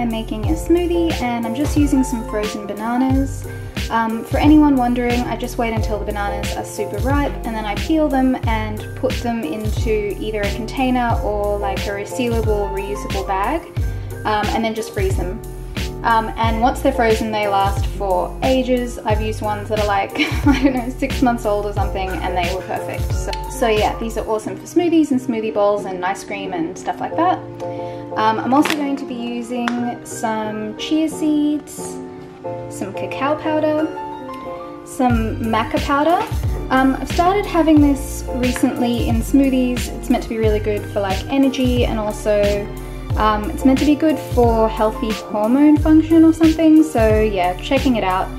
I'm making a smoothie and I'm just using some frozen bananas. For anyone wondering, I just wait until the bananas are super ripe and then I peel them and put them into either a container or like a resealable, reusable bag, and then just freeze them. And once they're frozen, they last for ages. I've used ones that are like, I don't know, 6 months old or something, and they were perfect. So yeah, these are awesome for smoothies and smoothie bowls and ice cream and stuff like that. I'm also going to be using some chia seeds, some cacao powder, some maca powder. I've started having this recently in smoothies. It's meant to be really good for like energy, and also it's meant to be good for healthy hormone function or something, so yeah, checking it out.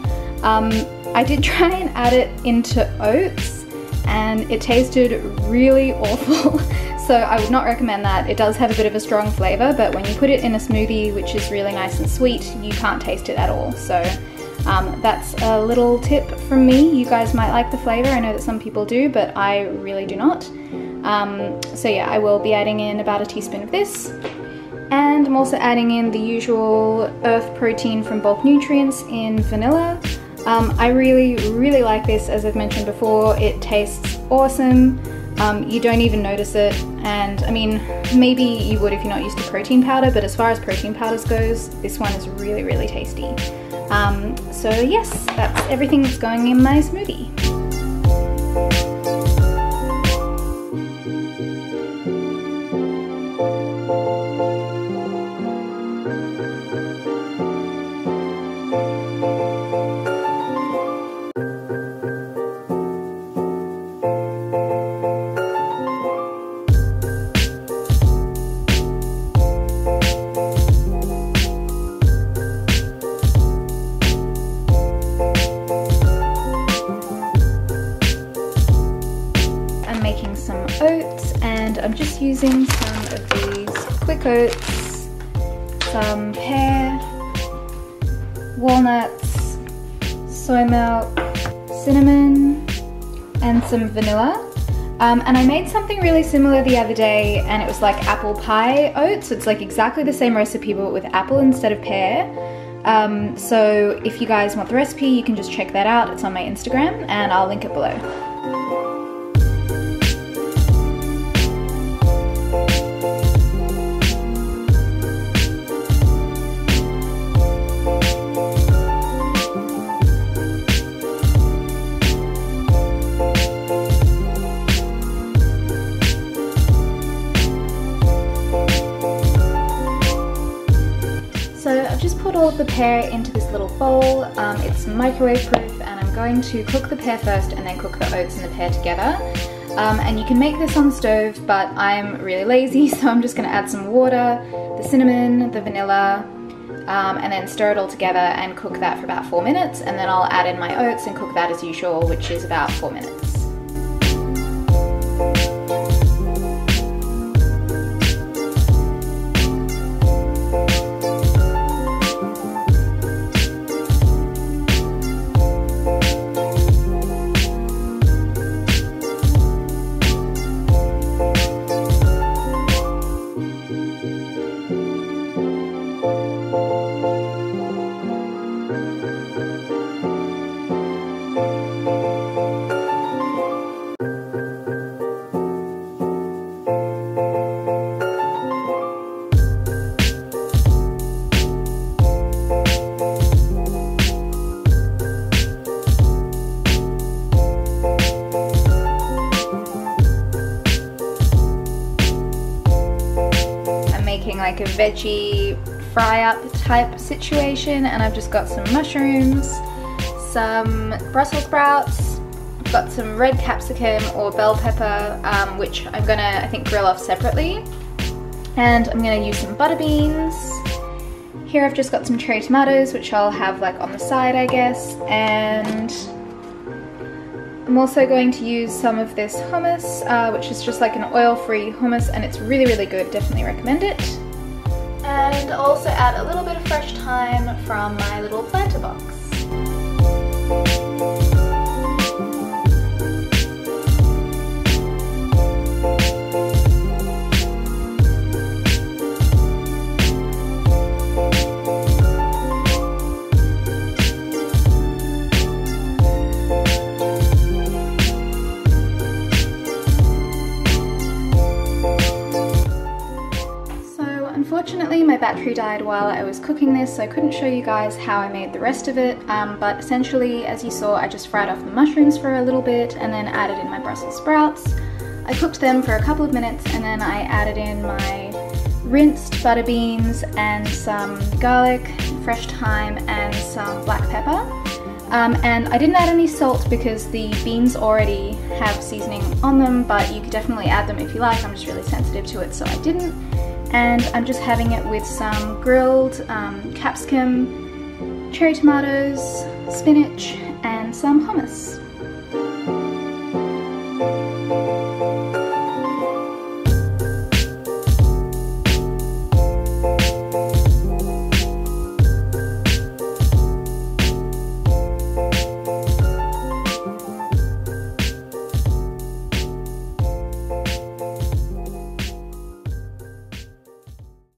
I did try and add it into oats and it tasted really awful, so I would not recommend that. It does have a bit of a strong flavour, but when you put it in a smoothie, which is really nice and sweet, you can't taste it at all. So that's a little tip from me. You guys might like the flavour, I know that some people do, but I really do not. So yeah, I will be adding in about a teaspoon of this. And I'm also adding in the usual earth protein from Bulk Nutrients in vanilla. I really like this, as I've mentioned before. It tastes awesome. You don't even notice it, and I mean, maybe you would if you're not used to protein powder, but as far as protein powders goes, this one is really tasty. So yes, that's everything that's going in my smoothie. Making some oats, and I'm just using some of these quick oats, some pear, walnuts, soy milk, cinnamon, and some vanilla. And I made something really similar the other day, and it was like apple pie oats. It's like exactly the same recipe but with apple instead of pear. So if you guys want the recipe, you can just check that out. It's on my Instagram and I'll link it below. So I've just put all of the pear into this little bowl. It's microwave proof, and I'm going to cook the pear first and then cook the oats and the pear together. And you can make this on the stove, but I'm really lazy, so I'm just going to add some water, the cinnamon, the vanilla, and then stir it all together and cook that for about 4 minutes, and then I'll add in my oats and cook that as usual, which is about 4 minutes. Like a veggie fry up type situation, and I've just got some mushrooms, some Brussels sprouts, I've got some red capsicum or bell pepper, which I'm gonna, I think, grill off separately, and I'm gonna use some butter beans. Here I've just got some cherry tomatoes, which I'll have like on the side, I guess, and I'm also going to use some of this hummus, which is just like an oil-free hummus, and it's really good, definitely recommend it. And I'll also add a little bit of fresh thyme from my little planter box. battery died while I was cooking this, so I couldn't show you guys how I made the rest of it, but essentially, as you saw, I just fried off the mushrooms for a little bit and then added in my Brussels sprouts. I cooked them for a couple of minutes and then I added in my rinsed butter beans and some garlic, fresh thyme and some black pepper. And I didn't add any salt because the beans already have seasoning on them, but you could definitely add them if you like. I'm just really sensitive to it, so I didn't. And I'm just having it with some grilled capsicum, cherry tomatoes, spinach and some hummus.